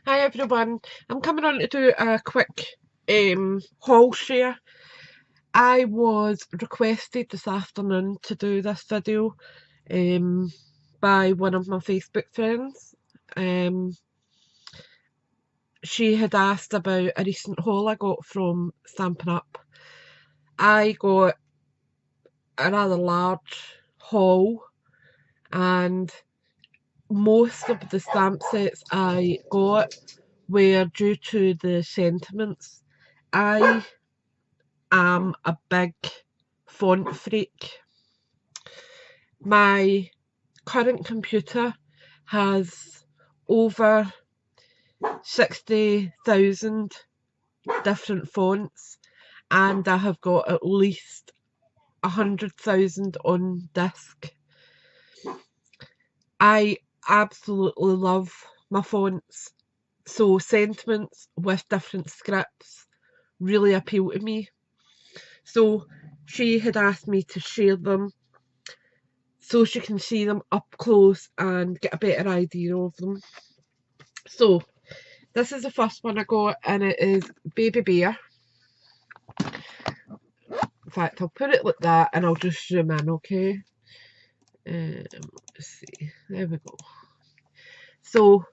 Hi everyone, I'm coming on to do a quick haul share. I was requested this afternoon to do this video by one of my Facebook friends. She had asked about a recent haul I got from Stampin' Up. I got a rather large haul, and most of the stamp sets I got were due to the sentiments. I am a big font freak. My current computer has over 60,000 different fonts, and I have got at least 100,000 on disk. I absolutely love my fonts, so sentiments with different scripts really appeal to me. So she had asked me to share them so she can see them up close and get a better idea of them. So this is the first one I got, and it is Baby Bear. In fact, I'll put it like that and I'll just zoom in, okay? Let's see, there we go. So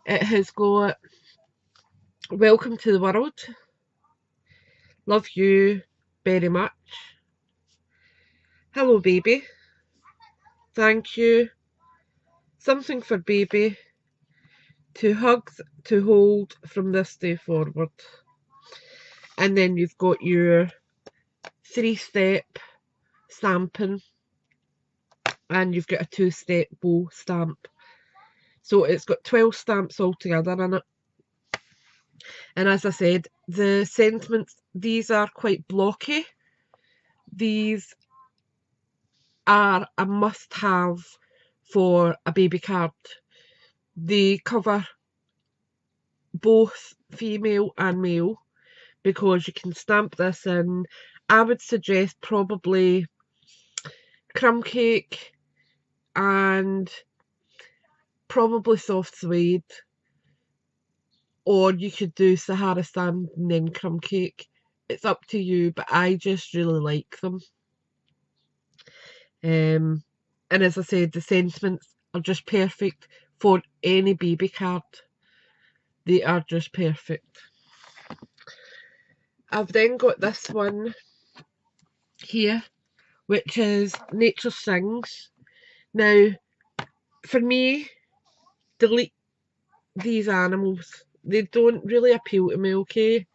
it has got "Welcome to the world, love you very much, hello baby, thank you, something for baby, two hugs to hold from this day forward." And then you've got your 3-step stamping, and you've got a 2-step bow stamp. So it's got 12 stamps altogether in it. And as I said, the sentiments, these are quite blocky. These are a must-have for a baby card. They cover both female and male, because you can stamp this in, I would suggest probably crumb cake and probably soft suede, or you could do Sahara sand and then crumb cake. It's up to you, but I just really like them. And as I said, the sentiments are just perfect for any baby card. They are just perfect. I've then got this one here, which is Nature Sings. Now, for me, delete these animals. They don't really appeal to me, okay?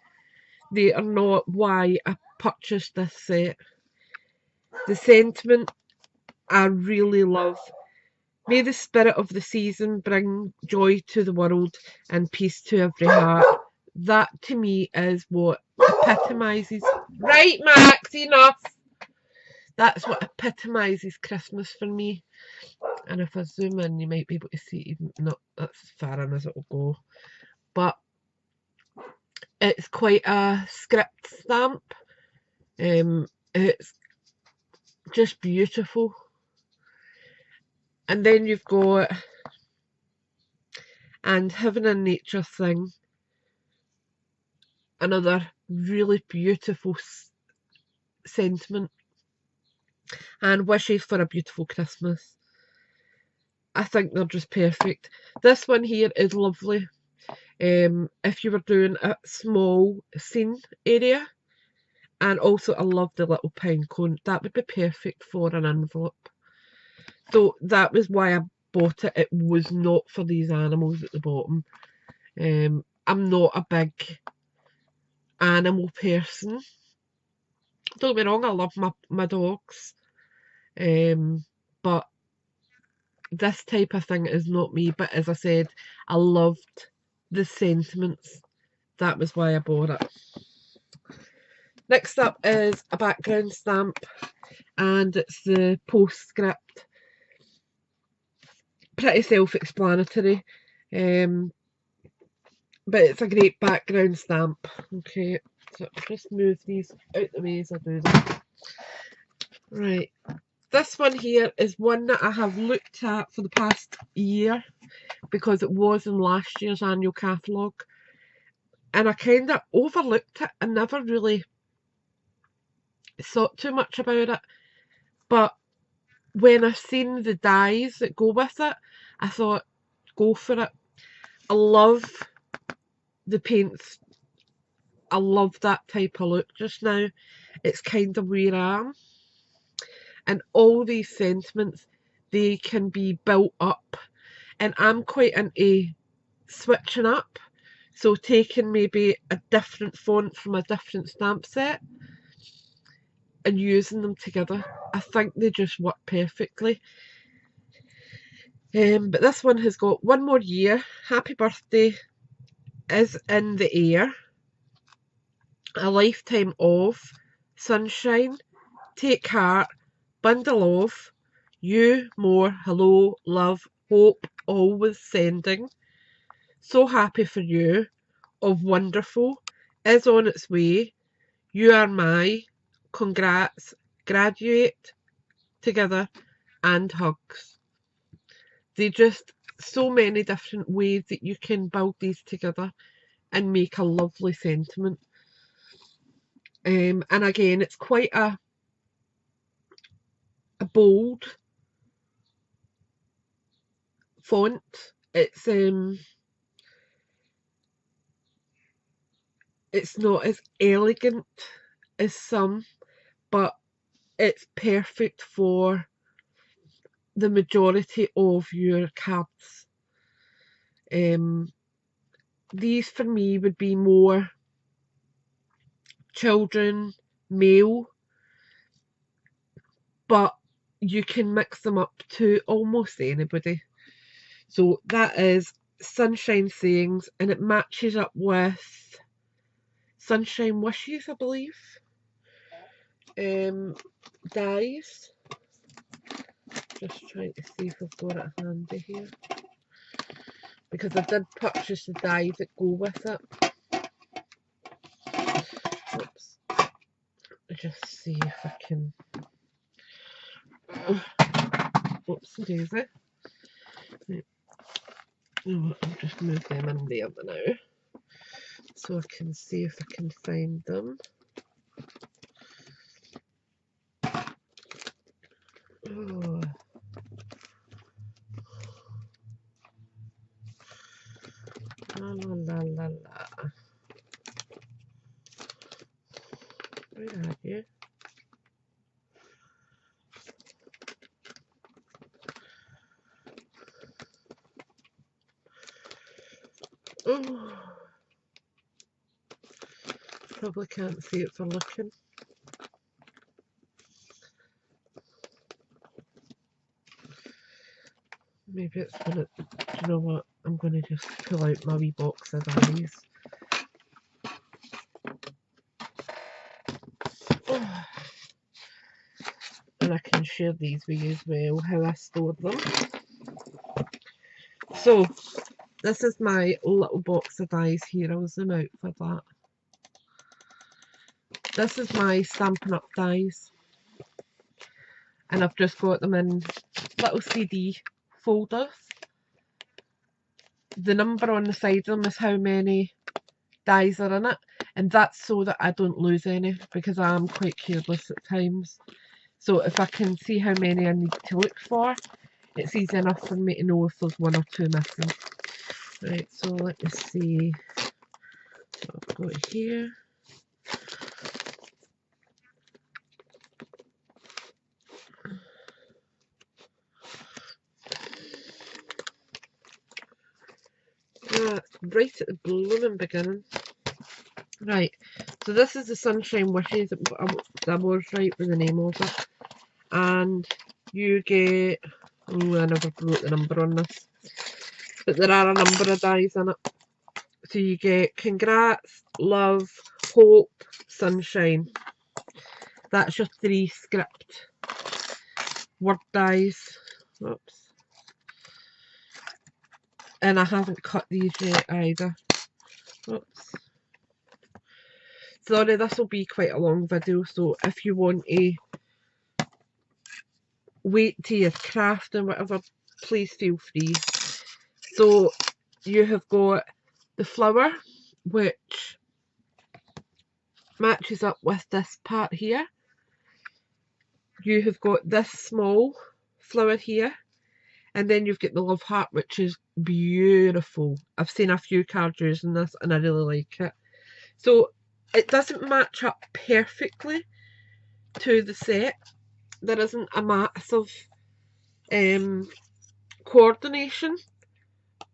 They are not why I purchased this set. The sentiment I really love. May the spirit of the season bring joy to the world and peace to every heart. That to me is what epitomises. Right, Max, enough! That's what epitomises Christmas for me. And if I zoom in, you might be able to see even. No, that's as far in as it'll go. But it's quite a script stamp. It's just beautiful. And then you've got "And Heaven and Nature Sing," another really beautiful sentiment, and "Wishes for a Beautiful Christmas." I think they're just perfect. This one here is lovely. If you were doing a small scene area, and also I love the little pine cone, that would be perfect for an envelope. So that was why I bought it. It was not for these animals at the bottom. I'm not a big animal person. Don't get me wrong, I love my dogs. But this type of thing is not me. But as I said, I loved the sentiments. That was why I bought it. Next up is a background stamp, and it's the postscript. Pretty self-explanatory, but it's a great background stamp. Okay, so just move these out the way as I do that. Right, This one here is one that I have looked at for the past year because it was in last year's annual catalogue, and I kind of overlooked it and never really thought too much about it. But when I've seen the dyes that go with it, I thought, go for it. I love the paints. I love that type of look just now. It's kind of where I am. And all these sentiments, they can be built up. And I'm quite into switching up. So taking maybe a different font from a different stamp set and using them together. I think they just work perfectly. But this one has got one more year. Happy birthday is in the air. A lifetime of sunshine. Take heart. Bundle of you more. Hello, love, hope, always sending. So happy for you. Of wonderful is on its way. You are my congrats. Graduate together and hugs. They just so many different ways that you can build these together and make a lovely sentiment. And again, it's quite a bold font. It's not as elegant as some, but it's perfect for the majority of your cards. These for me would be more children, male, but you can mix them up to almost anybody. So that is Sunshine Sayings, and it matches up with Sunshine Wishes, I believe. Dies. Just trying to see if I've got it handy here. Because I did purchase the dies that go with it. Oops. Just see if I can. Oops, daisy. Oh, I'll just move them in there now, so I can see if I can find them. Oh. La la la la la. Where are you? Oh. Probably can't see it for looking. Maybe it's gonna. Do you know what? I'm gonna just pull out my wee box of dies. Oh. And I can share these with you as well, how I stored them. So, this is my little box of dies here. I'll zoom out for that. This is my Stampin' Up dies. And I've just got them in little CD folders. The number on the side of them is how many dies are in it. And that's so that I don't lose any, because I am quite careless at times. So if I can see how many I need to look for, it's easy enough for me to know if there's one or two missing. Right, so let me see. So I've got here. Right at the blooming beginning. Right, so this is the Sunshine Wishes. I was right with the name of it. And you get, oh, I never wrote the number on this, but there are a number of dies in it. So you get congrats, love, hope, sunshine. That's your 3 script word dies. Oops. And I haven't cut these yet either. Oops. Sorry, this will be quite a long video, so if you want to weight to your craft and whatever, please feel free. So you have got the flower, which matches up with this part here. You have got this small flower here, and then you've got the love heart, which is beautiful. I've seen a few cards using this and I really like it. So it doesn't match up perfectly to the set. There isn't a massive coordination,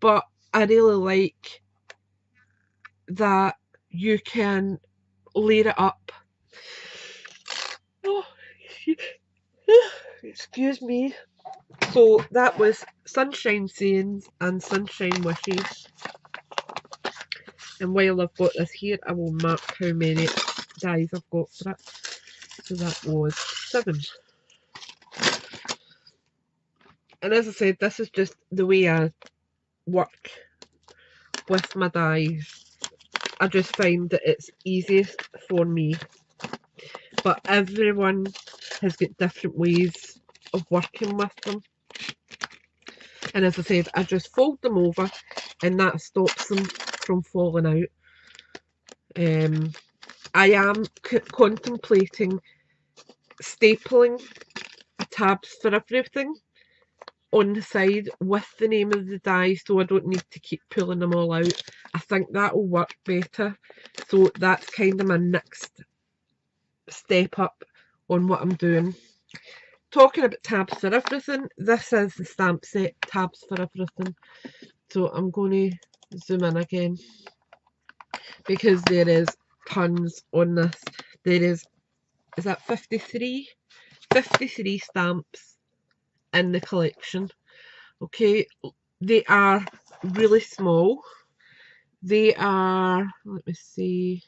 but I really like that you can layer it up. Oh, excuse me. So that was Sunshine Sayings and Sunshine Wishes. And while I've got this here, I will mark how many dies I've got for it. So that was 7. And as I said, this is just the way I work with my dies. I just find that it's easiest for me. But everyone has got different ways of working with them. And as I said, I just fold them over and that stops them from falling out. I am contemplating stapling tabs for everything on the side with the name of the die, so I don't need to keep pulling them all out. I think that will work better. So that's kind of my next step up on what I'm doing. Talking about tabs for everything, this is the stamp set tabs for everything. So I'm going to zoom in again because there is tons on this. There is that 53? 53 stamps in the collection. Okay, they are really small. They are, let me see,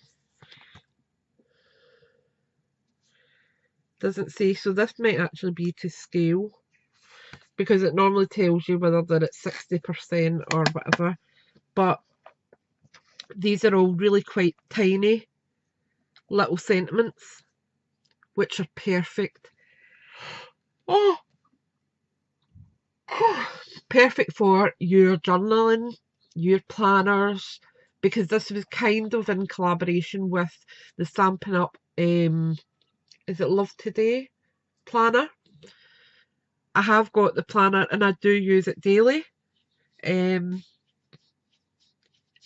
doesn't say, so this might actually be to scale because it normally tells you whether they're at 60% or whatever, but these are all really quite tiny little sentiments which are perfect. Oh, perfect for your journaling, your planners, because this was kind of in collaboration with the Stampin' Up, is it Love Today planner? I have got the planner and I do use it daily. I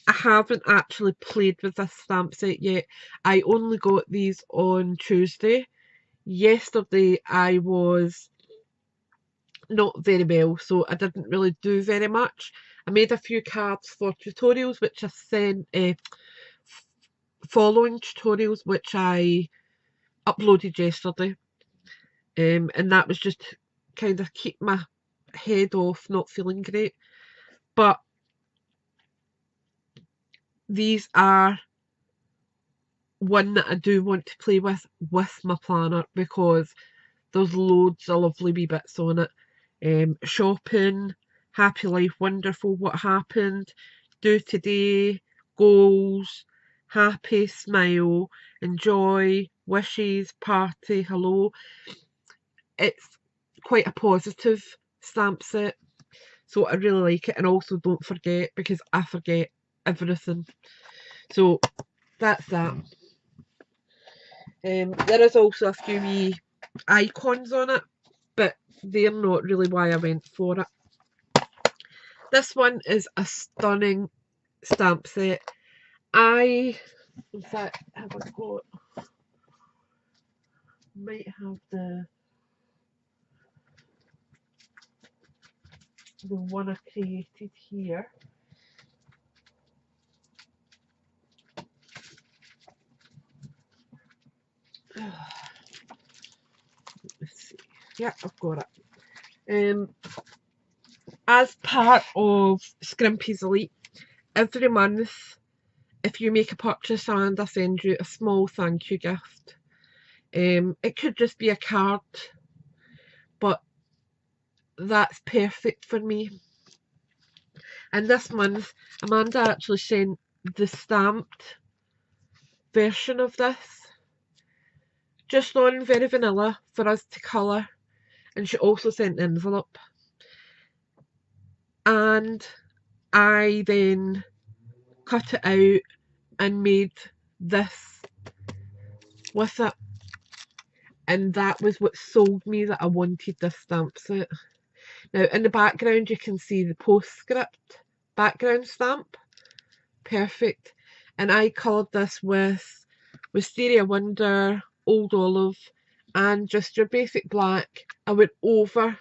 haven't actually played with this stamp set yet. I only got these on Tuesday. Yesterday I was not very well, so I didn't really do very much. I made a few cards for tutorials, which I sent, following tutorials, which I uploaded yesterday. And that was just kind of keep my head off not feeling great. But these are one that I do want to play with my planner because there's loads of lovely wee bits on it. Shopping, happy life, wonderful, what happened, do today, goals, happy, smile, enjoy, wishes, party, hello. It's quite a positive stamp set, so I really like it. And also don't forget, because I forget everything. So that's that. There is also a few wee icons on it, but they're not really why I went for it. This one is a stunning stamp set. In fact, have I got, might have the one I created here. Let's see. Yeah, I've got it. As part of Scrimpys Elite, every month, if you make a purchase, I'll send you a small thank you gift. It could just be a card, but that's perfect for me. And this month, Amanda actually sent the stamped version of this, just on very vanilla for us to colour. and she also sent an envelope. And I then cut it out and made this with it. And that was what sold me that I wanted this stamp set. Now in the background you can see the postscript background stamp. Perfect. And I coloured this with Wisteria Wonder, Old Olive, and just your basic black. I went over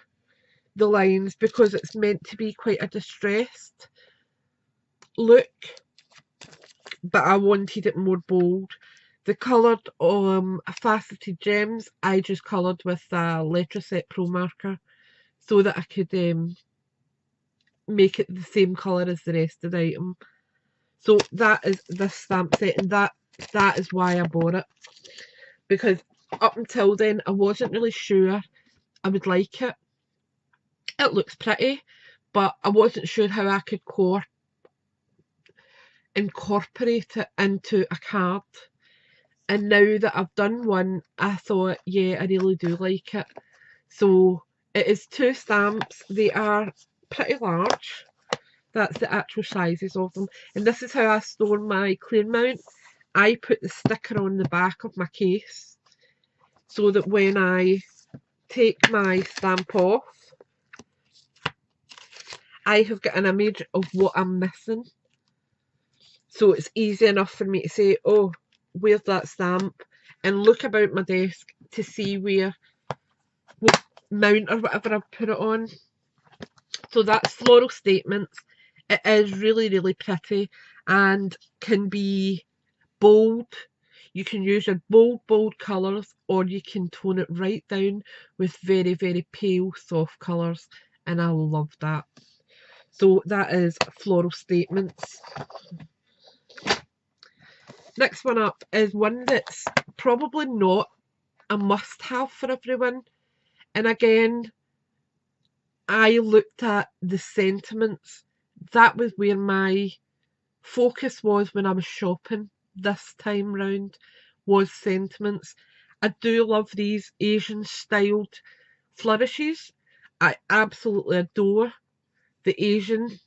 the lines because it's meant to be quite a distressed look, but I wanted it more bold. The coloured faceted gems I just coloured with a Letraset Pro marker so that I could make it the same colour as the rest of the item. So that is this stamp set, and that is why I bought it, because up until then I wasn't really sure I would like it. It looks pretty, but I wasn't sure how I could incorporate it into a card. And now that I've done one, I thought, yeah, I really do like it. So it is 2 stamps. They are pretty large. That's the actual sizes of them. And this is how I store my Claremont. I put the sticker on the back of my case so that when I take my stamp off, I have got an image of what I'm missing. So it's easy enough for me to say, oh, where's that stamp? And look about my desk to see what mount or whatever I've put it on. So that's Floral Statements. It is really, really pretty and can be bold. You can use your bold colours, or you can tone it right down with very, very pale, soft colours. And I love that. So that is Floral Statements. Next one up is one that's probably not a must-have for everyone. And again, I looked at the sentiments. That was where my focus was when I was shopping this time round, was sentiments. I do love these Asian styled flourishes. I absolutely adore the Asian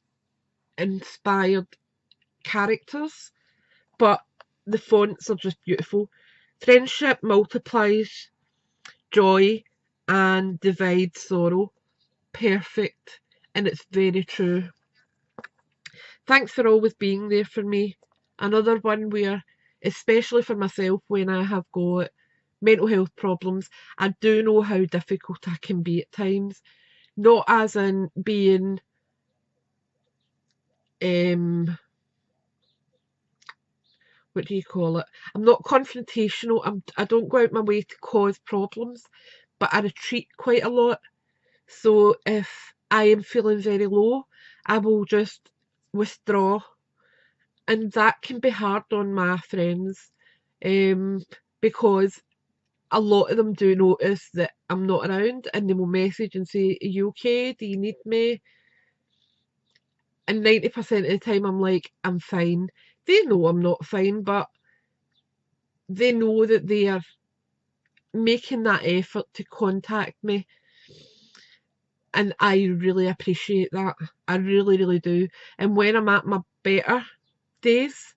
inspired characters, but the fonts are just beautiful. Friendship multiplies joy and divides sorrow. Perfect, and it's very true. Thanks for always being there for me. Another one where, especially for myself, when I have got mental health problems, I do know how difficult I can be at times. Not as in being what do you call it? I'm not confrontational. I don't go out my way to cause problems, but I retreat quite a lot. So if I am feeling very low, I will just withdraw, and that can be hard on my friends, because a lot of them do notice that I'm not around, and they will message and say, "Are you okay? Do you need me?" And 90% of the time I'm like, "I'm fine." They know I'm not fine, but they know that they are making that effort to contact me, and I really appreciate that. I really, really do. And when I'm at my better days,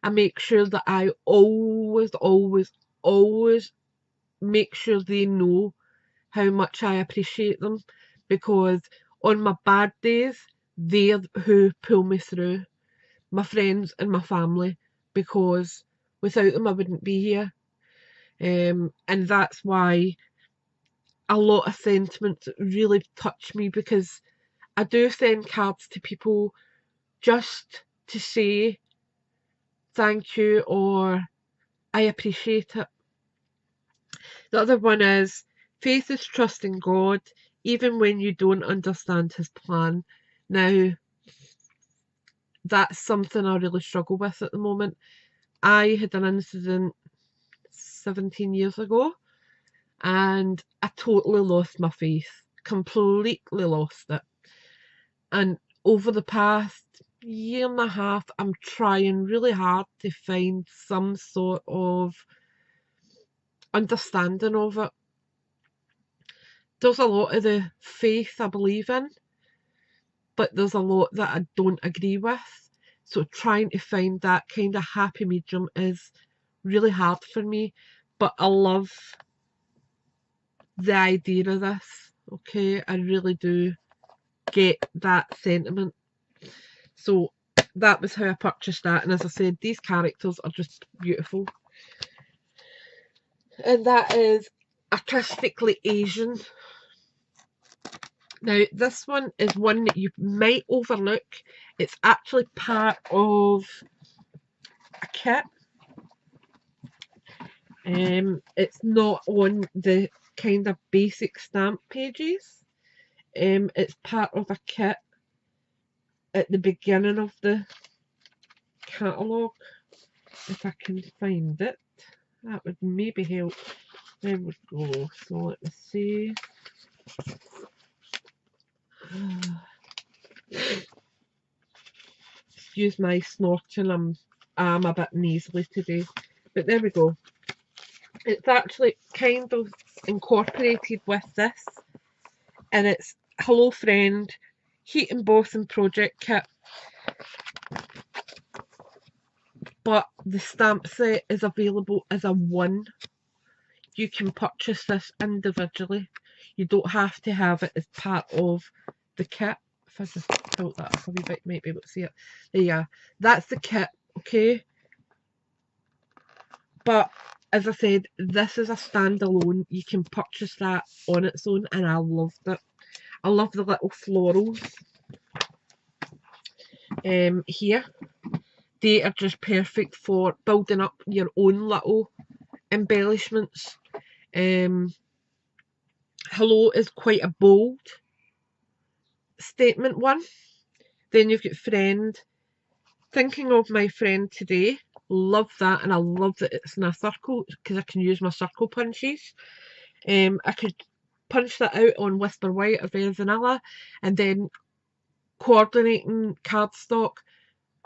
I make sure that I always, always, always make sure they know how much I appreciate them, because on my bad days, they're who pull me through. My friends and my family, because without them I wouldn't be here. And that's why a lot of sentiments really touch me, because I do send cards to people just to say thank you or I appreciate it. The other one is faith is trust in God even when you don't understand his plan. Now, that's something I really struggle with at the moment. I had an incident 17 years ago and I totally lost my faith, completely lost it. And over the past year and a half, I'm trying really hard to find some sort of understanding of it. there's a lot of the faith I believe in, but there's a lot that I don't agree with. So trying to find that kind of happy medium is really hard for me. But I love the idea of this. Okay, I really do get that sentiment. So that was how I purchased that. And as I said, these characters are just beautiful. And that is Artistically Asian. Now, this one is one that you might overlook. It's actually part of a kit. It's not on the kind of basic stamp pages. It's part of a kit at the beginning of the catalogue. If I can find it, that would maybe help. There we go. So let me see. Excuse my snorting, I'm a bit nasally today. But there we go. It's actually kind of incorporated with this. And it's Hello Friend Heat Embossing Project Kit. But the stamp set is available as a one. You can purchase this individually. You don't have to have it as part of the kit. If I just tilt that up a wee bit, you might be able to see it. There you are. That's the kit, okay? But as I said, this is a standalone. You can purchase that on its own, and I loved it. I love the little florals here. They are just perfect for building up your own little embellishments. Hello is quite a bold statement one. Then you've got Friend. Thinking of my friend today. Love that, and I love that it's in a circle because I can use my circle punches. I could punch that out on Whisper White or Very Vanilla, and then coordinating cardstock,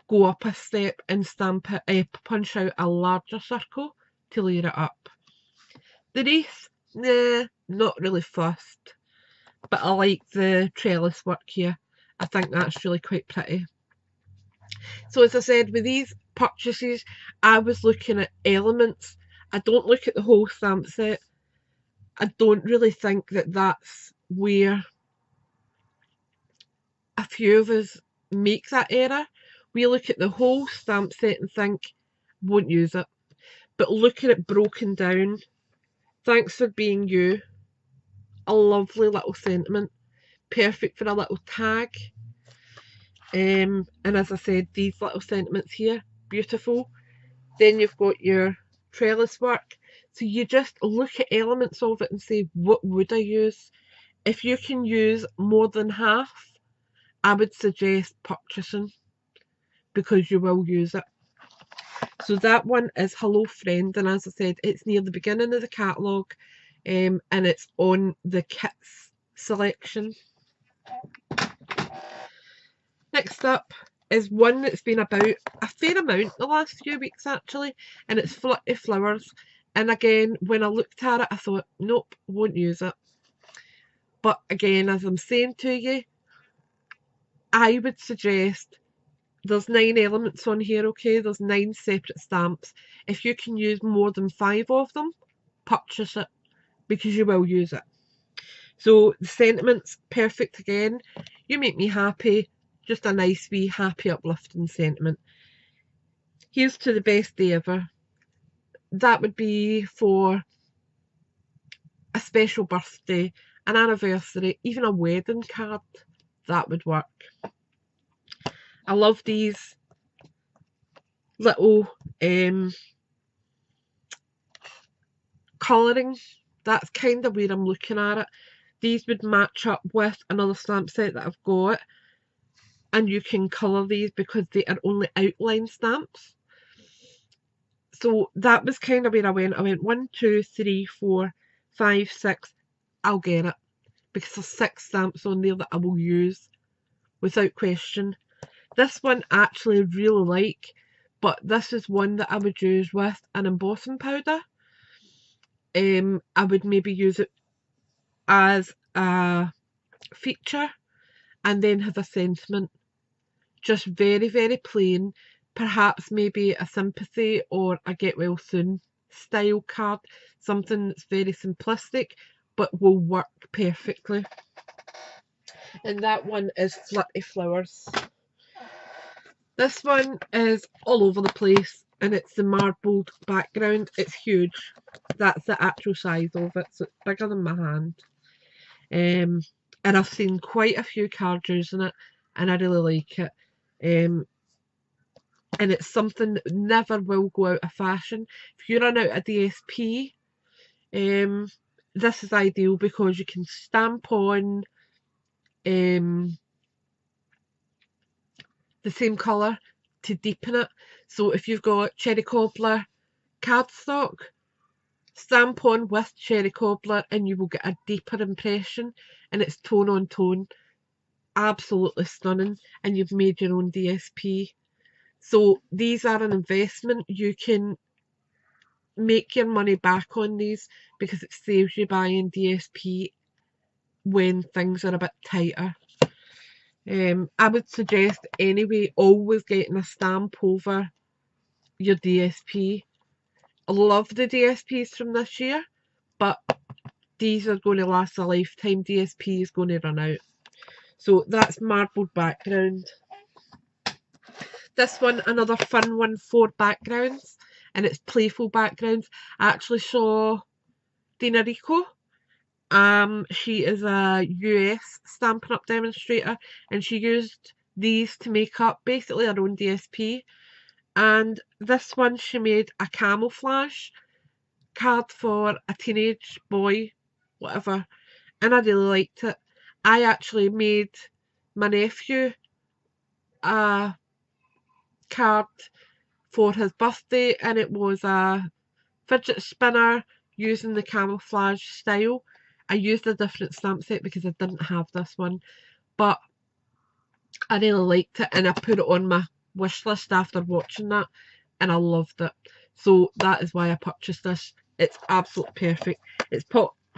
go up a step and stamp it, punch out a larger circle to layer it up. The wreath, nah, not really fussed, but I like the trellis work here. I think that's really quite pretty. So as I said, with these purchases, I was looking at elements. I don't look at the whole stamp set. I don't really think that that's where a few of us make that error. We look at the whole stamp set and think, won't use it. But look at it broken down. Thanks for being you. A lovely little sentiment. Perfect for a little tag. And as I said, these little sentiments here, beautiful. Then you've got your trellis work. So you just look at elements of it and say, what would I use? If you can use more than half, I would suggest purchasing because you will use it. So that one is Hello Friend, and as I said, it's near the beginning of the catalogue, and it's on the kits selection. Next up is one that's been about a fair amount the last few weeks actually, and it's Flirty Flowers. And again, when I looked at it, I thought, nope, won't use it. But again, as I'm saying to you, I would suggest, there's 9 elements on here, okay? There's 9 separate stamps. If you can use more than 5 of them, purchase it because you will use it. So the sentiment's perfect again. You make me happy. Just a nice wee happy uplifting sentiment. Here's to the best day ever. That would be for a special birthday, an anniversary, even a wedding card. That would work. I love these little colouring. That's kind of where I'm looking at it. These would match up with another stamp set that I've got, and you can colour these because they are only outline stamps. So that was kind of where I went. I went 1, 2, 3, 4, 5, 6. I'll get it because there's 6 stamps on there that I will use without question. This one I actually really like, but this is one that I would use with an embossing powder. I would maybe use it as a feature and then has a sentiment. Just very, very plain. Perhaps maybe a sympathy or a get well soon style card. Something that's very simplistic but will work perfectly. And that one is Flirty Flowers. This one is all over the place and it's the marbled background. It's huge. That's the actual size of it, so it's bigger than my hand. And I've seen quite a few cards using it and I really like it. And it's something that never will go out of fashion. If you run out of DSP, this is ideal because you can stamp on the same colour to deepen it. So if you've got Cherry Cobbler cardstock, stamp on with Cherry Cobbler and you will get a deeper impression, and it's tone on tone. Absolutely stunning, and you've made your own DSP. So these are an investment. You can make your money back on these because it saves you buying DSP when things are a bit tighter. I would suggest anyway always getting a stamp over your DSP. I love the DSPs from this year, but these are going to last a lifetime. DSP is going to run out. So that's marbled background. This one, another fun one for backgrounds, and it's playful backgrounds. I actually saw Dina Rico. She is a US Stampin' Up demonstrator, and she used these to make up basically her own DSP. And this one she made a camouflage card for a teenage boy, whatever, and I really liked it. I actually made my nephew a card for his birthday, and it was a fidget spinner using the camouflage style. I used a different stamp set because I didn't have this one, but I really liked it and I put it on my wish list after watching that and I loved it. So that is why I purchased this. It's absolutely perfect. It's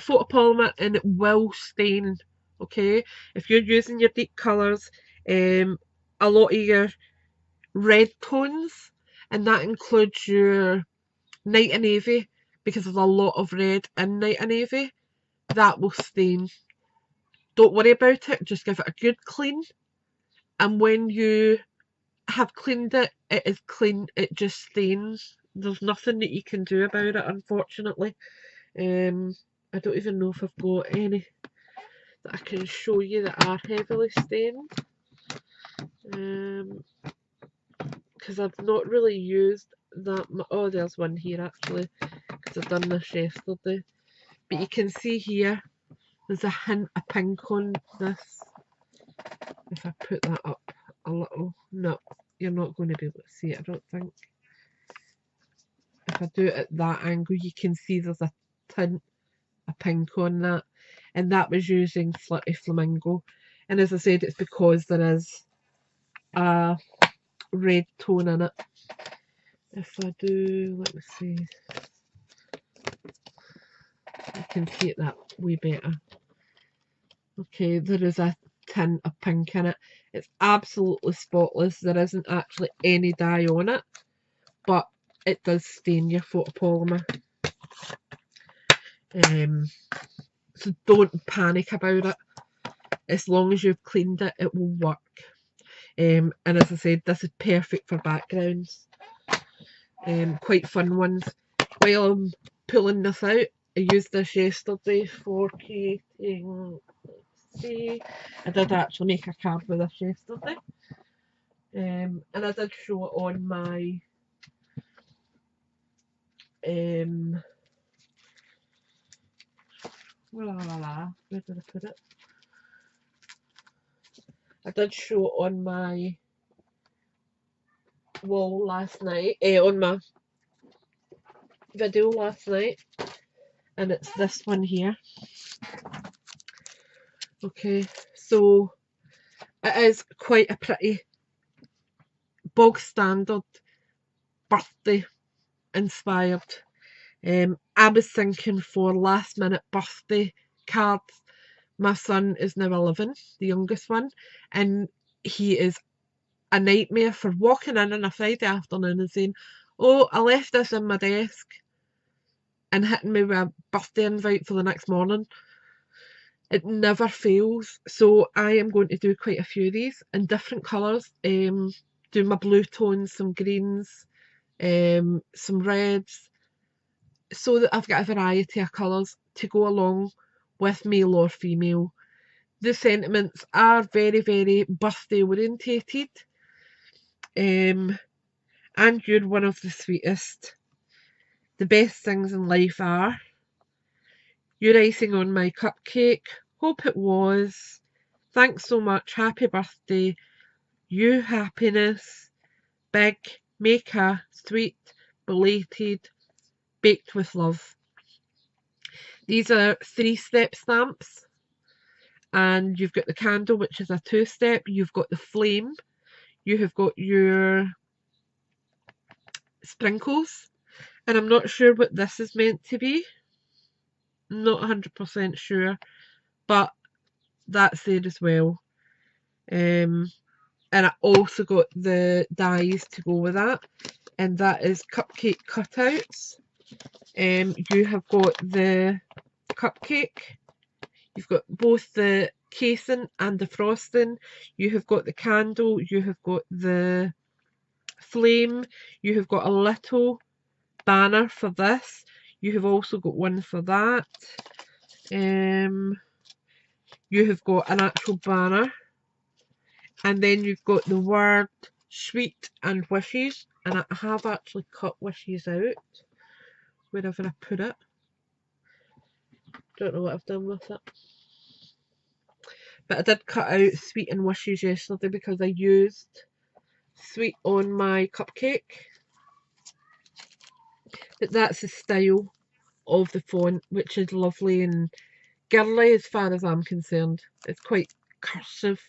photopolymer and it will stain, okay? If you're using your deep colours, a lot of your red tones, and that includes your Night and Navy, because there's a lot of red in Night and Navy, that will stain. Don't worry about it, just give it a good clean, and when you have cleaned it, it is clean, it just stains. There's nothing that you can do about it, unfortunately. I don't even know if I've got any that I can show you that are heavily stained. Because I've not really used that much. Oh, there's one here actually, because I've done this yesterday. But you can see here, there's a hint of pink on this. If I put that up a little, no, you're not going to be able to see it, I don't think. If I do it at that angle, you can see there's a tint of pink on that. And that was using Flirty Flamingo. And as I said, it's because there is a red tone in it. If I do, let me see, I can see it that way better. Okay, there is a tint of pink in it. It's absolutely spotless. There isn't actually any dye on it, but it does stain your photopolymer. So don't panic about it. As long as you've cleaned it, it will work. And as I said, this is perfect for backgrounds. Quite fun ones. While I'm pulling this out, I used this yesterday for creating, let's see, I did actually make a card with this yesterday. And I did show it on my where did I put it? I did show it on my wall last night, on my video last night, and it's this one here. Okay, so it is quite a pretty bog standard birthday inspired. I was thinking for last minute birthday cards My son is now 11, the youngest one, and he is a nightmare for walking in on a Friday afternoon and saying, "Oh, I left this in my desk," and hitting me with a birthday invite for the next morning. It never fails. So I am going to do quite a few of these in different colours. Do my blue tones, some greens, some reds, so that I've got a variety of colours to go along with male or female. The sentiments are very, very birthday orientated. And you're one of the sweetest. The best things in life are your icing on my cupcake. Hope it was. Thanks so much. Happy birthday. You happiness. Big, make a, sweet, belated, baked with love. These are 3-step stamps. And you've got the candle, which is a 2-step. You've got the flame. You have got your sprinkles. And I'm not sure what this is meant to be. I'm not 100% sure. But that's there as well. And I also got the dies to go with that. And that is cupcake cutouts. You have got the cupcake. You've got both the casing and the frosting. You have got the candle. You have got the flame. You have got a little banner for this. You have also got one for that. You have got an actual banner. And then you've got the word sweet and wishes. And I have actually cut wishes out wherever I put it. Don't know what I've done with it. But I did cut out sweet and wishes yesterday because I used sweet on my cupcake. But that's the style of the font, which is lovely and girly as far as I'm concerned. It's quite cursive,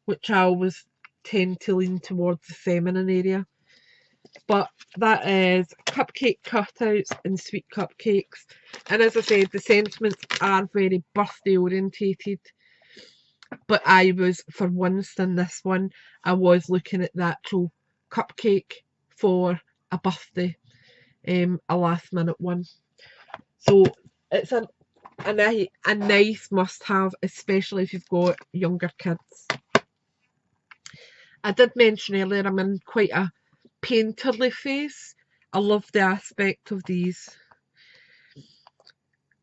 which I always tend to lean towards the feminine area. But that is cupcake cutouts and sweet cupcakes. And as I said, the sentiments are very birthday orientated. But I was, for once in this one, I was looking at the actual cupcake for a birthday, a last minute one. So it's a nice must have, especially if you've got younger kids. I did mention earlier I'm in quite a painterly phase. I love the aspect of these.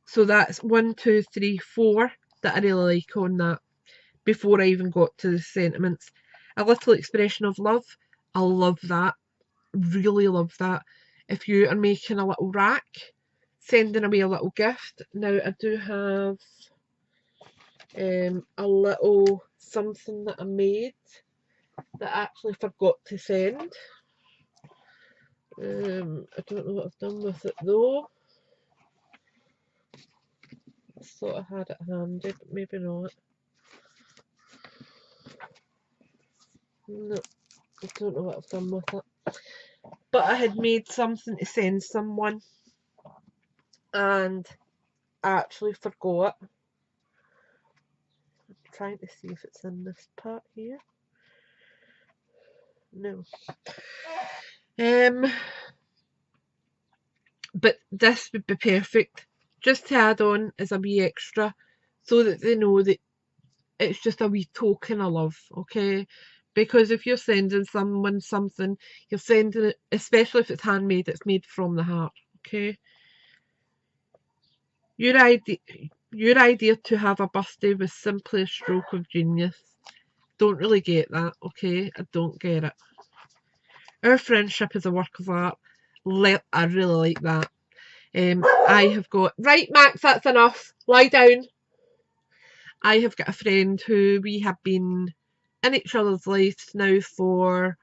So that's 1, 2, 3, 4 that I really like on that. Before I even got to the sentiments. A little expression of love. I love that. Really love that. If you are making a little rack, sending away a little gift. Now I do have a little something that I made that I actually forgot to send. I don't know what I've done with it though. I thought I had it handy, but maybe not. No, I don't know what I've done with it. But I had made something to send someone and I actually forgot. I'm trying to see if it's in this part here. No. But this would be perfect just to add on as a wee extra so that they know that it's just a wee token of love, okay? Because if you're sending someone something, you're sending it, especially if it's handmade, it's made from the heart, okay? Your idea to have a birthday was simply a stroke of genius. Don't really get that, okay? I don't get it. Our friendship is a work of art. I really like that. I have got... Right, Max, that's enough. Lie down. I have got a friend who we have been in each other's lives now for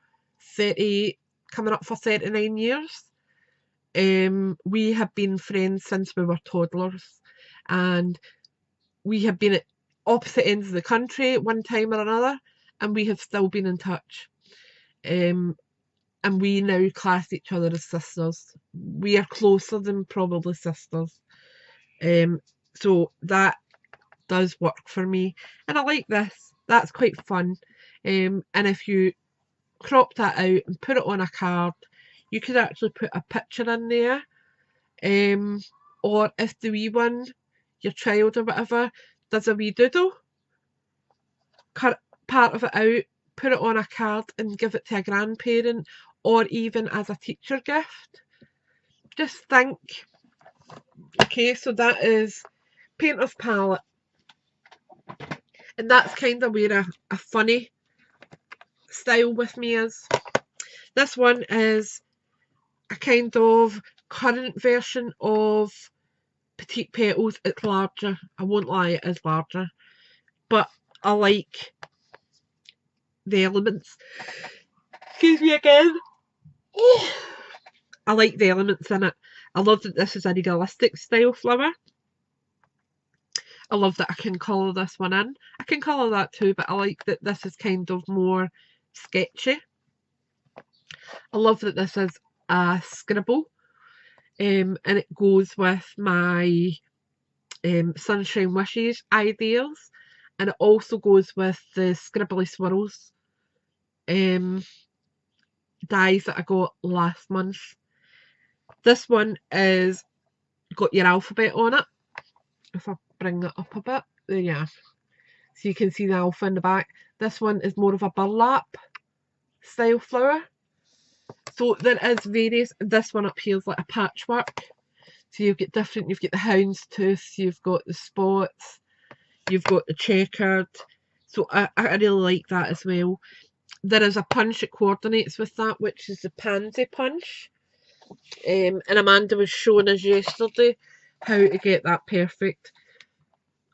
30, coming up for 39 years. We have been friends since we were toddlers, and we have been at opposite ends of the country at one time or another, and we have still been in touch. And we now class each other as sisters. We are closer than probably sisters. So that does work for me, and I like this. That's quite fun. And if you crop that out and put it on a card, you could actually put a picture in there. Or if the wee one, your child or whatever, does a wee doodle, cut part of it out, put it on a card and give it to a grandparent, or even as a teacher gift. Just think. Okay, so that is Painter's Palette. And that's kind of where a funny style with me is. This one is a kind of current version of Petite Petals. It's larger. I won't lie, it is larger. But I like the elements. Excuse me again. I like the elements in it. I love that this is a realistic style flower. I love that I can colour this one in. I can colour that too, but I like that this is kind of more sketchy. I love that this is a scribble, and it goes with my Sunshine Wishes ideas, and it also goes with the Scribbly Swirls dies that I got last month. This one is got your alphabet on it. If I bring that up a bit, there you are. So you can see the alpha in the back. This one is more of a burlap style flower. So there is various. This one up here is like a patchwork. So you've got different. You've got the houndstooth. You've got the spots. You've got the checkered. So I really like that as well. There is a punch that coordinates with that, which is the pansy punch. And Amanda was showing us yesterday how to get that perfect.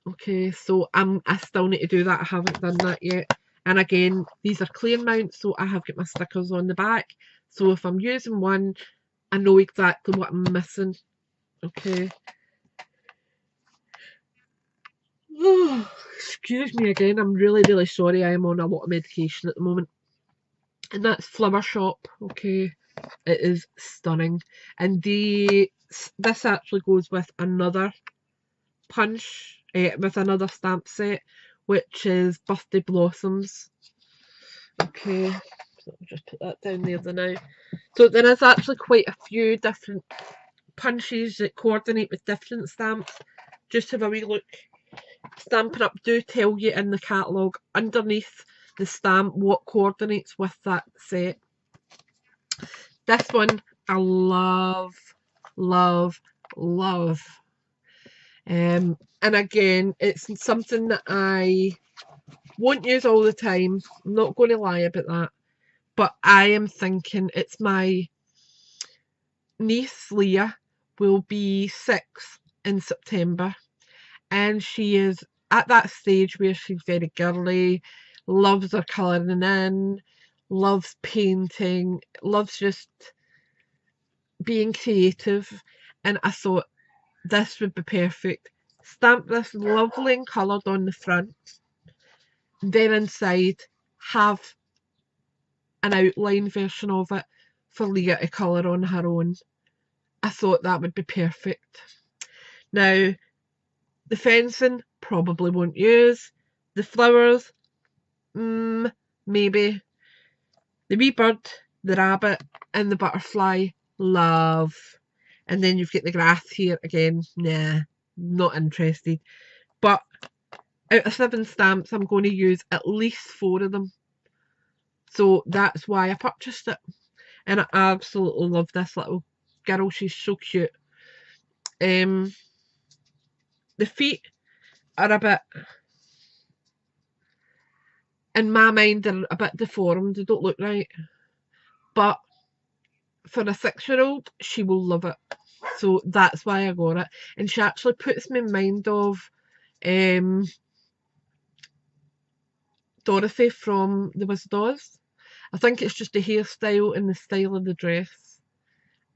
Okay, so I still need to do that. I haven't done that yet. And again, these are clear mounts, so I have got my stickers on the back. So if I'm using one, I know exactly what I'm missing. Okay. Oh, excuse me again. I'm really, really sorry. I am on a lot of medication at the moment. And that's Flower Shop. Okay. It is stunning. And this actually goes with another punch, with another stamp set, which is Birthday Blossoms. Okay, so I'll just put that down there now. So there is actually quite a few different punches that coordinate with different stamps. Just have a wee look. Stampin' Up! Do tell you in the catalogue underneath the stamp what coordinates with that set. This one I love, love, love. And again, it's something that I won't use all the time. I'm not going to lie about that. But I am thinking it's my niece Leah will be 6 in September. And she is at that stage where she's very girly, loves her colouring in, loves painting, loves just being creative. And I thought this would be perfect. Stamp this lovely and coloured on the front. Then inside have an outline version of it for Leah to colour on her own. I thought that would be perfect. Now, the fencing probably won't use. The flowers, maybe. The wee bird, the rabbit, and the butterfly, love. And then you've got the grass here again. Nah, not interested. But out of 7 stamps, I'm going to use at least 4 of them. So that's why I purchased it. And I absolutely love this little girl. She's so cute. The feet are a bit, in my mind, they're a bit deformed. They don't look right. But for a 6-year-old, she will love it. So that's why I got it. And she actually puts me in mind of Dorothy from The Wizard of Oz. I think it's just the hairstyle and the style of the dress.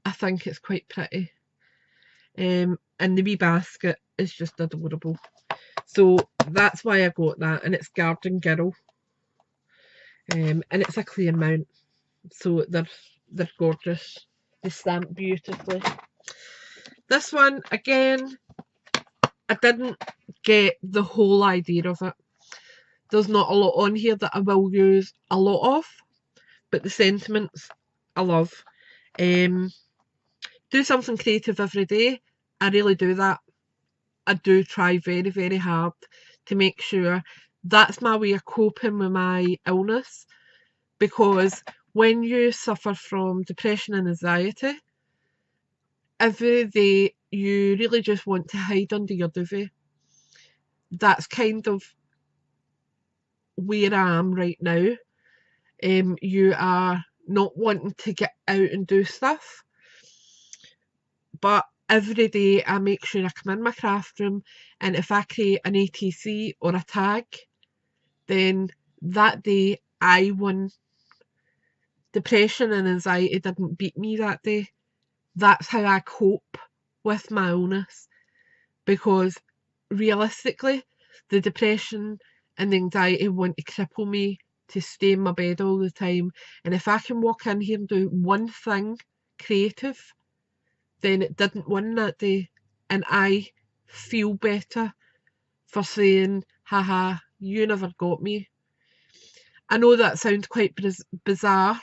I think it's quite pretty. And the wee basket is just adorable. So that's why I got that. And it's Garden Girl. And it's a clear mount. So they're gorgeous. They stamp beautifully. This one, again, I didn't get the whole idea of it. There's not a lot on here that I will use a lot of, but the sentiments I love. Do something creative every day. I really do that. I do try very, very hard to make sure that's my way of coping with my illness, because when you suffer from depression and anxiety, every day you really just want to hide under your duvet. That's kind of where I am right now. You are not wanting to get out and do stuff, but every day I make sure I come in my craft room, and if I create an ATC or a tag, then that day I won. Depression and anxiety didn't beat me that day. That's how I cope with my illness, because realistically, the depression and the anxiety want to cripple me to stay in my bed all the time. And if I can walk in here and do one thing creative, then it didn't win that day. And I feel better for saying, haha, you never got me. I know that sounds quite bizarre,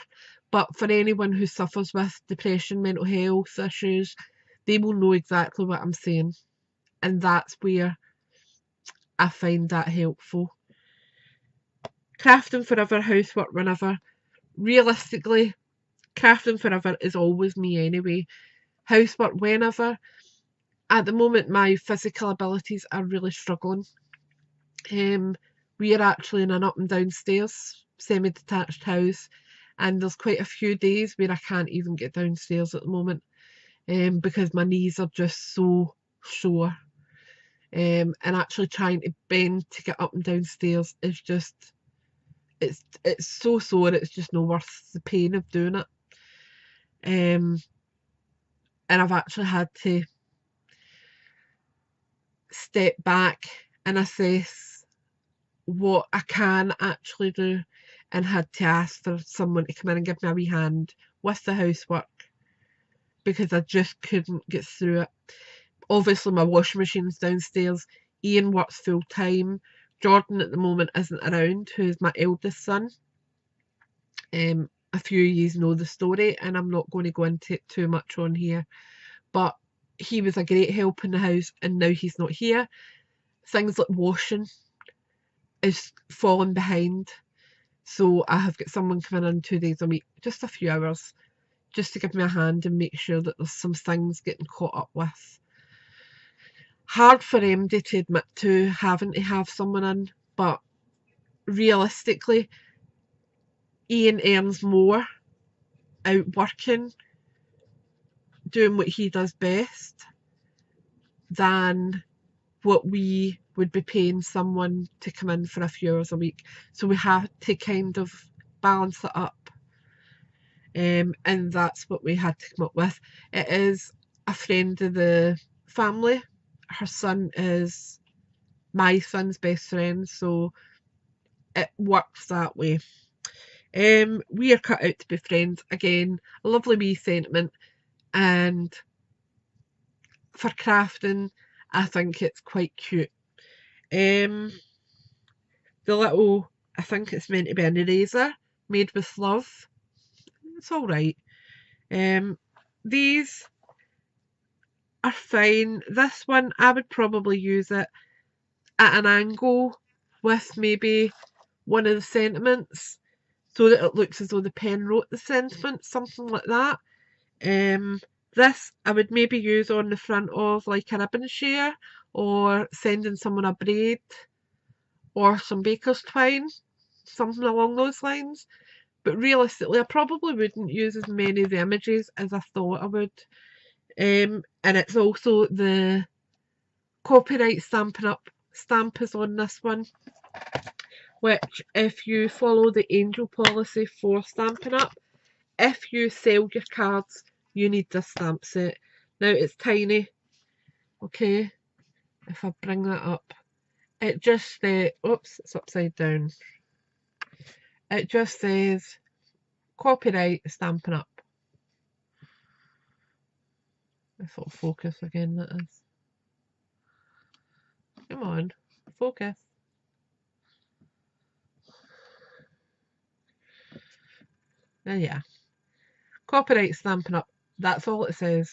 but for anyone who suffers with depression, mental health issues, they will know exactly what I'm saying. And that's where I find that helpful. Crafting forever, housework whenever. Realistically, crafting forever is always me anyway. Housework whenever. At the moment, my physical abilities are really struggling. We are actually in an up and downstairs semi-detached house, and there's quite a few days where I can't even get downstairs at the moment, because my knees are just so sore. And actually trying to bend to get up and downstairs is just, it's so sore, it's just not worth the pain of doing it. And I've actually had to step back and assess what I can actually do, and had to ask for someone to come in and give me a wee hand with the housework, because I just couldn't get through it. Obviously my washing machine's downstairs, Ian works full time, Jordan at the moment isn't around, who's my eldest son. A few of you know the story, and I'm not going to go into it too much on here, but he was a great help in the house, and now he's not here. Things like washing is falling behind, so I have got someone coming in 2 days a week, just a few hours, just to give me a hand and make sure that there's some things getting caught up with. Hard for MD to admit to having to have someone in, but realistically, Ian earns more out working, doing what he does best, than what we would be paying someone to come in for a few hours a week. So we have to kind of balance it up. And that's what we had to come up with. It is a friend of the family. Her son is my son's best friend, so it works that way. We are cut out to be friends. Again, a lovely wee sentiment, and for crafting, I think it's quite cute. The little, I think it's meant to be an eraser made with love. It's alright. These are fine. This one, I would probably use it at an angle with maybe one of the sentiments, so that it looks as though the pen wrote the sentiment, something like that. This I would maybe use on the front of like a ribbon share, or sending someone a braid, or some baker's twine, something along those lines. But realistically, I probably wouldn't use as many of the images as I thought I would. And it's also the copyright Stampin' Up stamp is on this one, which if you follow the angel policy for Stampin' Up, if you sell your cards, you need this stamp set. Now it's tiny, okay, if I bring that up, it just says, oops, it's upside down. It just says copyright Stampin' Up. If it'll focus again, that is. Come on, focus. And yeah, copyright Stampin' Up. That's all it says.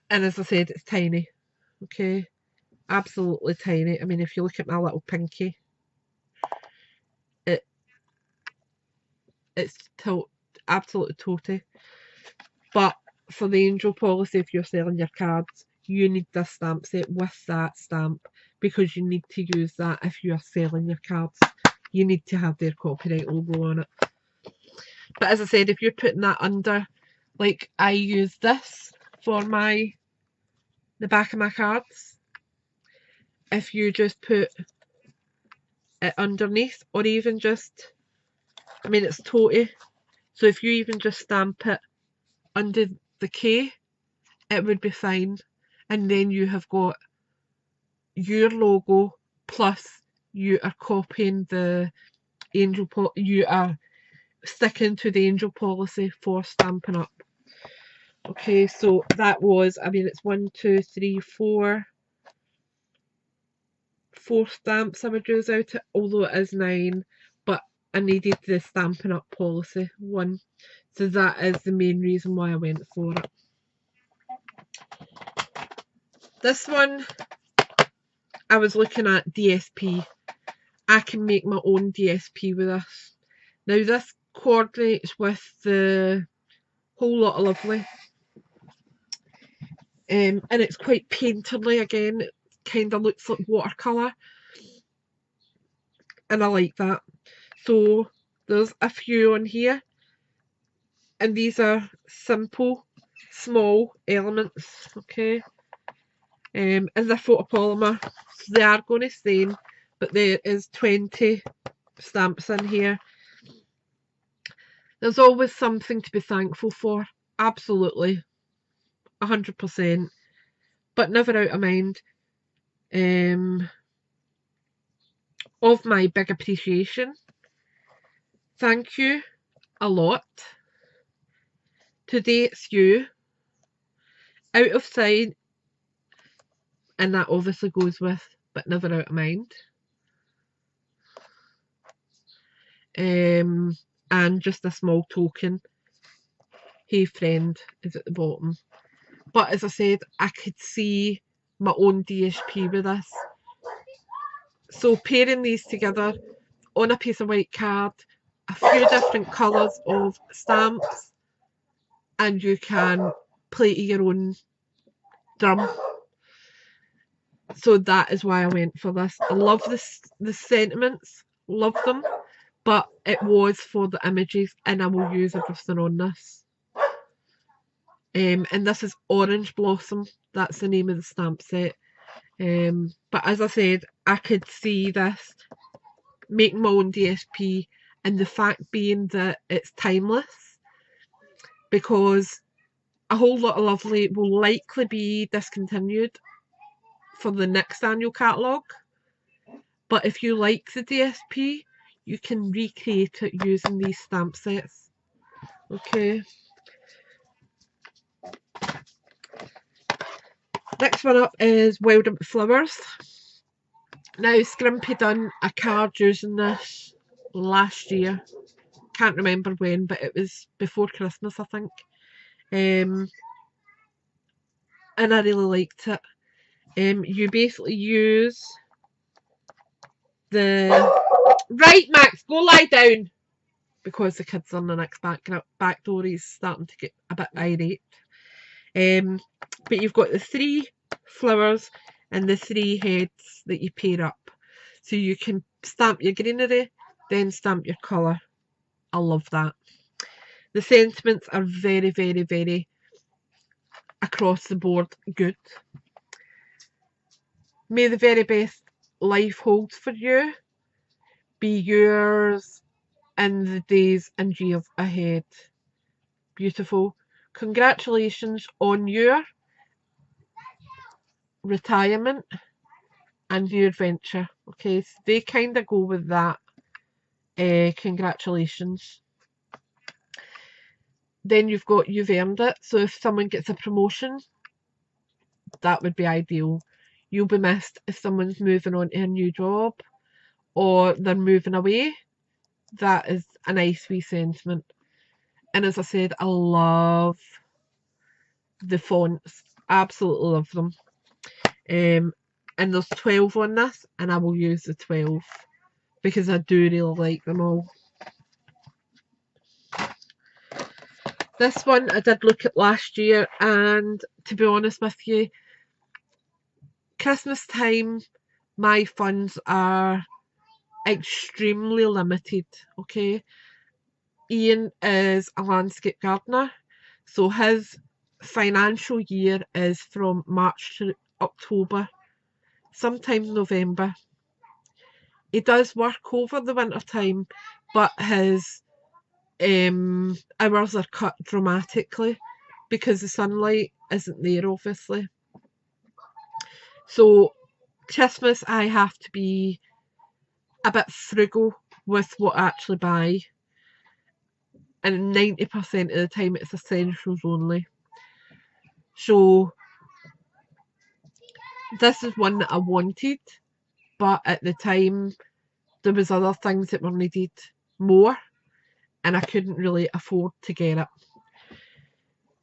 And as I said, it's tiny. Okay, absolutely tiny. I mean, if you look at my little pinky, it's absolutely toty. But for the angel policy, if you're selling your cards, you need this stamp set with that stamp, because you need to use that if you are selling your cards. You need to have their copyright logo on it. But as I said, if you're putting that under, like I use this for the back of my cards, if you just put it underneath, or even just, I mean, it's toty, so if you even just stamp it under the K, it would be fine. And then you have got your logo, plus you are copying the angel you are sticking to the angel policy for Stampin' Up. Okay, so that was, I mean, it's 1, 2, 3, 4 stamps I would use out it, although it is 9, but I needed the Stampin' Up policy one, so that is the main reason why I went for it. This one, I was looking at DSP. I can make my own DSP with this. Now this coordinates with the Whole Lot of Lovely. And it's quite painterly again. It kind of looks like watercolour. And I like that. So there's a few on here. And these are simple, small elements. Okay. And they're photopolymer. So they are going to stain. But there is 20 stamps in here. There's always something to be thankful for. Absolutely. 100%. But never out of mind of my big appreciation. Thank you a lot. Today it's you. Out of sight. And that obviously goes with but never out of mind. And just a small token. Hey friend is at the bottom. But as I said, I could see my own DSP with this. So pairing these together on a piece of white card, a few different colours of stamps, and you can play to your own drum. So that is why I went for this. I love the sentiments, love them, but it was for the images, and I will use everything on this. And this is Orange Blossom. That's the name of the stamp set. But as I said, I could see this making my own DSP, and the fact being that it's timeless, because A Whole Lot of Lovely will likely be discontinued for the next annual catalogue. But if you like the DSP, you can recreate it using these stamp sets. Okay. Next one up is Wild Flowers. Now, Scrimpy done a card using this last year. Can't remember when, but it was before Christmas, I think. And I really liked it. You basically use the... Right, Max, go lie down! Because the kid's on the next back door, he's starting to get a bit irate. But you've got the 3 flowers and the 3 heads that you pair up. So you can stamp your greenery, then stamp your colour. I love that. The sentiments are very, very, very across the board good. May the very best life holds for you be yours in the days and years ahead. Beautiful. Congratulations on your retirement and your adventure. Okay, so they kind of go with that. Congratulations. Then you've earned it. So if someone gets a promotion, that would be ideal. you'll be missed if someone's moving on to a new job or they're moving away. That is a nice wee sentiment. And as I said, I love the fonts. Absolutely love them. And there's 12 on this, and I will use the 12 because I do really like them all. This one I did look at last year, and to be honest with you, Christmas time, my funds are extremely limited, okay? Ian is a landscape gardener, so his financial year is from March to October, sometimes November. He does work over the winter time, but his hours are cut dramatically because the sunlight isn't there, obviously. So Christmas I have to be a bit frugal with what I actually buy, and 90% of the time it's essentials only. So this is one that I wanted, but at the time there was other things that were needed more, and I couldn't really afford to get it.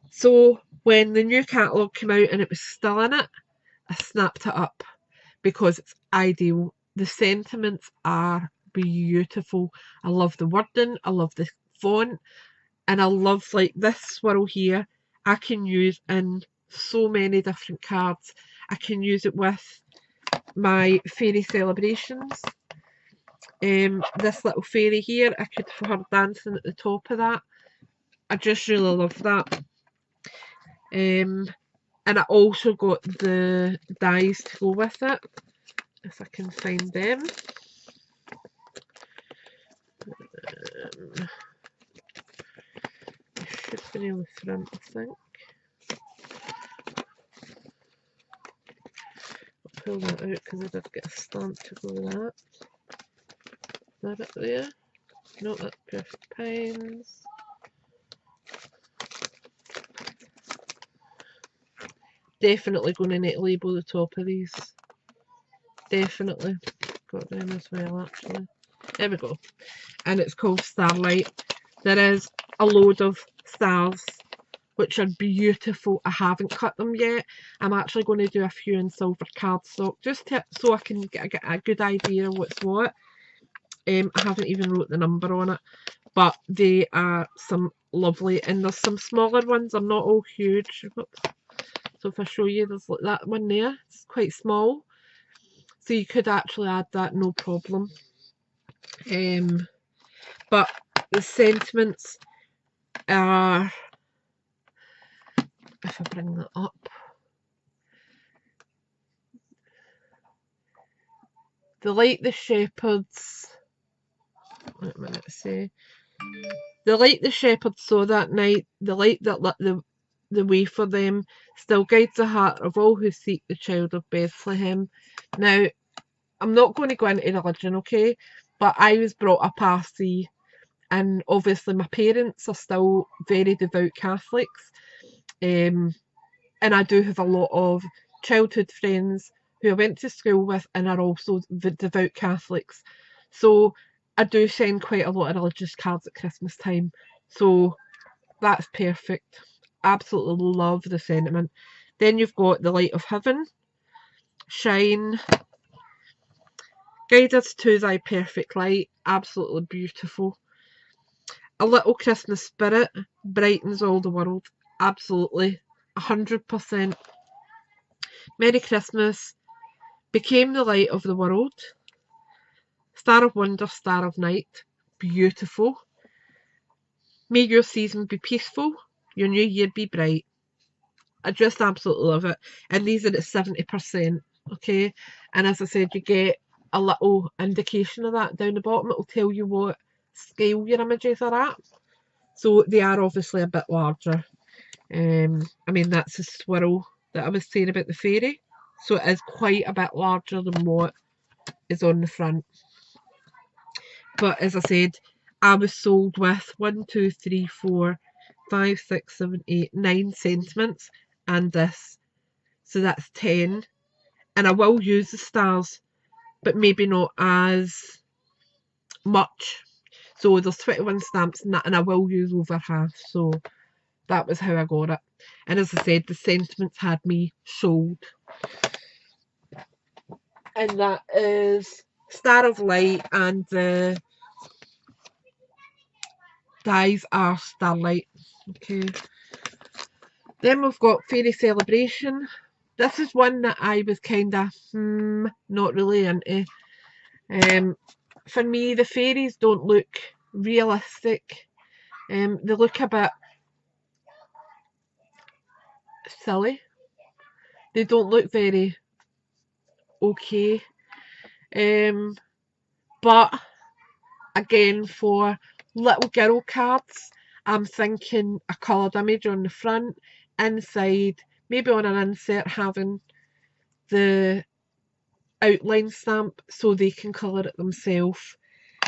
So when the new catalogue came out and it was still in it, I snapped it up because it's ideal. The sentiments are beautiful. I love the wording, I love the font, and I love like this swirl here. I can use in so many different cards. I can use it with my fairy celebrations. This little fairy here, I could have her dancing at the top of that. I just really love that. And I also got the dies to go with it, if I can find them. I should be near the front, I think. I'll pull that out because I did get a stamp to go with that. Is that it there? No, that's Perfect Pines. Definitely going to need to label the top of these. Definitely. Got them as well, actually. There we go. And it's called Starlight. There is a load of stars which are beautiful. I haven't cut them yet. I'm actually going to do a few in silver cardstock just so I can get a good idea of what's what. I haven't even wrote the number on it, but they are some lovely, and there's some smaller ones. They're not all huge. Oops. So if I show you, there's like that one there. It's quite small, so you could actually add that, no problem. But the sentiments are, if I bring that up, the light the shepherds, wait a minute, say, the light the shepherds saw that night, the light that lit the way for them, still guides the heart of all who seek the child of Bethlehem. Now, I'm not going to go into religion, okay, but I was brought up RC, and obviously my parents are still very devout Catholics, and I do have a lot of childhood friends who I went to school with and are also devout Catholics. So I do send quite a lot of religious cards at Christmas time. So that's perfect. Absolutely love the sentiment. Then you've got the light of heaven, shine, guide us to thy perfect light. Absolutely beautiful. A little Christmas spirit brightens all the world. Absolutely. 100%. Merry Christmas. Became the light of the world. Star of wonder, star of night. Beautiful. May your season be peaceful. Your new year be bright. I just absolutely love it. And these are at 70%. Okay. And as I said, you get a little indication of that down the bottom. It will tell you what scale your images are at. So they are obviously a bit larger. I mean, that's the swirl that I was saying about the fairy. So it is quite a bit larger than what is on the front. But as I said, I was sold with 1, 2, 3, 4, 5, 6, 7, 8, 9 sentiments and this. So that's 10. and I will use the stars, but maybe not as much. So there's 21 stamps in that, and I will use over half. So that was how I got it. And as I said, the sentiments had me sold. And that is Star of Light, and the dies are Starlight. Okay. Then we've got Fairy Celebration. This is one that I was kind of, not really into. For me, the fairies don't look realistic. They look a bit silly. They don't look very okay. But again, for little girl cards, I'm thinking a coloured image on the front, inside, maybe on an insert, having the outline stamp so they can colour it themselves.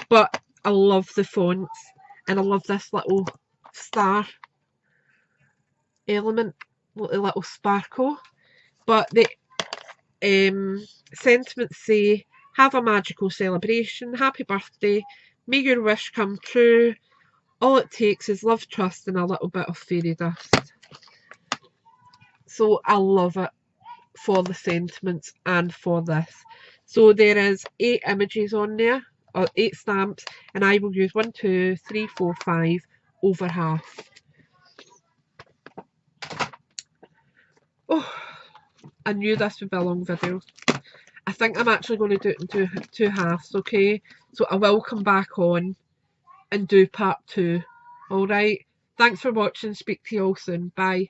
But I love the fonts, and I love this little star element, little sparkle. But the sentiments say, have a magical celebration, happy birthday, may your wish come true, all it takes is love, trust, and a little bit of fairy dust. So I love it for the sentiments and for this. So there is 8 images on there, or 8 stamps, and I will use 1, 2, 3, 4, 5 over half. Oh, I knew this would be a long video. I think I'm actually going to do it in two halves, okay? So I will come back on and do part 2. Alright? Thanks for watching. Speak to you all soon. Bye.